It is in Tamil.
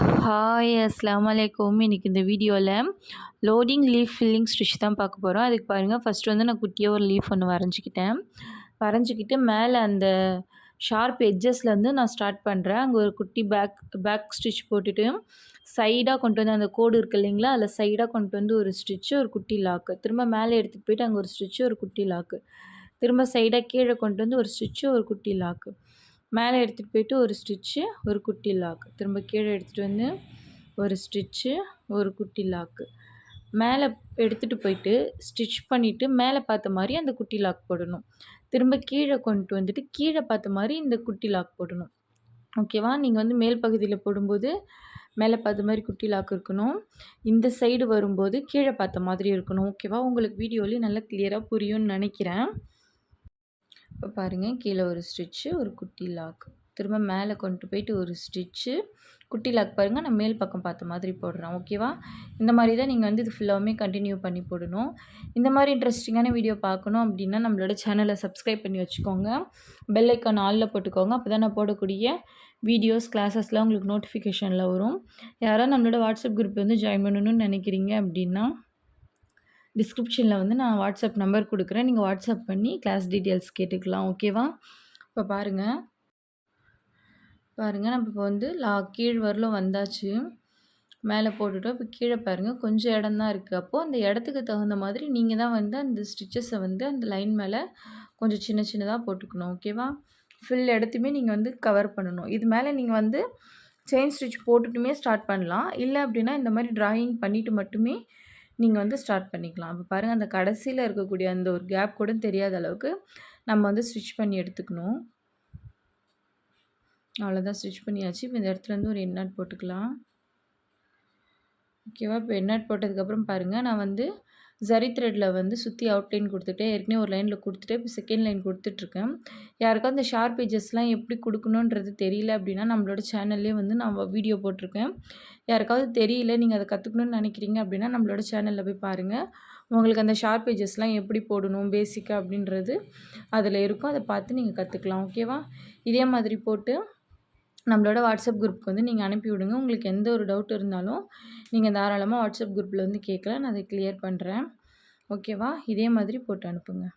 ஹாய் அஸ்ஸலாமு அலைக்கும். இன்னைக்கு இந்த வீடியோல லோடிங் லீஃப் ஃபில்லிங் ஸ்டிச் தான் பார்க்க போறோம். அதுக்கு பாருங்க ஃபர்ஸ்ட் வந்து நான் குட்டியா ஒரு லீஃப் ஒன்று வரைஞ்சிக்கிட்டேன். வரைஞ்சிக்கிட்டு மேலே அந்த ஷார்ப் எட்ஜஸ்லேருந்து நான் ஸ்டார்ட் பண்ணுறேன். அங்கே ஒரு குட்டி பேக் ஸ்டிச் போட்டுட்டு சைடாக கொண்டு வந்து அந்த கோடு இருக்கு இல்லைங்களா, அதில் சைடாக கொண்டு வந்து ஒரு ஸ்டிச்சு, ஒரு குட்டி லாக்கு. திரும்ப மேலே எடுத்துகிட்டு போயிட்டு அங்கே ஒரு ஸ்டிச்சு, ஒரு குட்டி லாக்கு. திரும்ப சைடாக கீழே கொண்டு வந்து ஒரு ஸ்டிச்சு, ஒரு குட்டி லாக்கு. மேலே எடுத்துகிட்டு போயிட்டு ஒரு ஸ்டிச்சு, ஒரு குட்டி லாக்கு. திரும்ப கீழே எடுத்துகிட்டு வந்து ஒரு ஸ்டிச்சு, ஒரு குட்டி லாக்கு. மேலே எடுத்துகிட்டு போயிட்டு ஸ்டிச் பண்ணிவிட்டு மேலே பார்த்த மாதிரி அந்த குட்டி லாக் போடணும். திரும்ப கீழே கொண்டு வந்துட்டு கீழே பார்த்த மாதிரி இந்த குட்டி லாக் போடணும். ஓகேவா? நீங்கள் வந்து மேல் பகுதியில் போடும்போது மேலே பார்த்த மாதிரி குட்டி லாக் இருக்கணும். இந்த சைடு வரும்போது கீழே பார்த்த மாதிரி இருக்கணும். ஓகேவா? உங்களுக்கு வீடியோலேயும் நல்லா கிளியராக புரியும்னு நினைக்கிறேன். இப்போ பாருங்கள், கீழே ஒரு ஸ்டிச்சு, ஒரு குட்டி லாக். திரும்ப மேலே கொண்டு போயிட்டு ஒரு ஸ்டிச்சு, குட்டி லாக் பாருங்கள், நான் மேல் பக்கம் பார்த்த மாதிரி போடுறேன். ஓகேவா? இந்த மாதிரி தான் நீங்கள் வந்து இது ஃபுல்லாகவுமே கண்டினியூ பண்ணி போடணும். இந்த மாதிரி இன்ட்ரெஸ்டிங்கான வீடியோ பார்க்கணும் அப்படின்னா நம்மளோட சேனலை சப்ஸ்கிரைப் பண்ணி வச்சுக்கோங்க. பெல் ஐக்கான் ஆலில் போட்டுக்கோங்க. அப்போ தான் நான் போடக்கூடிய வீடியோஸ், கிளாஸஸ்லாம் உங்களுக்கு நோட்டிஃபிகேஷனில் வரும். யாராவது நம்மளோட வாட்ஸ்அப் குரூப் வந்து ஜாயின் பண்ணணும்னு நினைக்கிறீங்க அப்படின்னா டிஸ்கிரிப்ஷனில் வந்து நான் வாட்ஸ்அப் நம்பர் கொடுக்குறேன். நீங்கள் வாட்ஸ்அப் பண்ணி கிளாஸ் டீட்டெயில்ஸ் கேட்டுக்கலாம். ஓகேவா? இப்போ பாருங்கள் நம்ம இப்போ வந்து கீழ் வரலும் வந்தாச்சு. மேலே போட்டுட்டோம். இப்போ கீழே பாருங்கள், கொஞ்சம் இடம் தான் இருக்குது. அப்போது அந்த இடத்துக்கு தகுந்த மாதிரி நீங்கள் தான் வந்து அந்த ஸ்டிச்சஸை வந்து அந்த லைன் மேலே கொஞ்சம் சின்ன சின்னதாக போட்டுக்கணும். ஓகேவா? ஃபுல் இடத்தையுமே நீங்கள் வந்து கவர் பண்ணணும். இது மேலே நீங்கள் வந்து செயின் ஸ்டிச் போட்டுட்டுமே ஸ்டார்ட் பண்ணலாம். இல்லை அப்படின்னா இந்த மாதிரி ட்ராயிங் பண்ணிவிட்டு மட்டுமே நீங்கள் வந்து ஸ்டார்ட் பண்ணிக்கலாம். அப்போ பாருங்கள், அந்த கடைசியில் இருக்கக்கூடிய அந்த ஒரு கேப் கூட தெரியாத அளவுக்கு நம்ம வந்து ஸ்டிச் பண்ணி எடுத்துக்கணும். அவ்வளோதான், ஸ்டிச் பண்ணியாச்சு. இப்போ இந்த இடத்துல வந்து ஒரு எண்ட் நாட் போட்டுக்கலாம். ஓகேவா? இப்போ எண்ட் நாட் போட்டதுக்கப்புறம் பாருங்கள், நான் வந்து ஜரி த்ரெட்டில் வந்து சுற்றி அவுட்லைன் கொடுத்துட்டேன். ஏற்கனவே ஒரு லைனில் கொடுத்துட்டு இப்போ செகண்ட் லைன் கொடுத்துட்ருக்கேன். யாருக்காவது இந்த ஷார்ப் எட்ஜஸ்லாம் எப்படி கொடுக்கணுன்றது தெரியல அப்படின்னா நம்மளோட சேனல்லே வந்து நான் வீடியோ போட்டிருக்கேன். யாருக்காவது தெரியல, நீங்கள் அதை கற்றுக்கணுன்னு நினைக்கிறீங்க அப்படின்னா நம்மளோட சேனலில் போய் பாருங்கள். உங்களுக்கு அந்த ஷார்ப் எட்ஜஸ்லாம் எப்படி போடணும் பேசிக்காக அப்படின்றது அதில் இருக்கும். அதை பார்த்து நீங்கள் கற்றுக்கலாம். ஓகேவா? இதே மாதிரி போட்டு நம்மளோட வாட்ஸ்அப் குரூப்புக்கு வந்து நீங்கள் அனுப்பி விடுங்க. உங்களுக்கு எந்த ஒரு டவுட் இருந்தாலும் நீங்கள் தாராளமாக வாட்ஸ்அப் குரூப்பில் வந்து கேட்கலாம். நான் அதை கிளியர் பண்ணுறேன். ஓகேவா? இதே மாதிரி போட்டு அனுப்புங்க.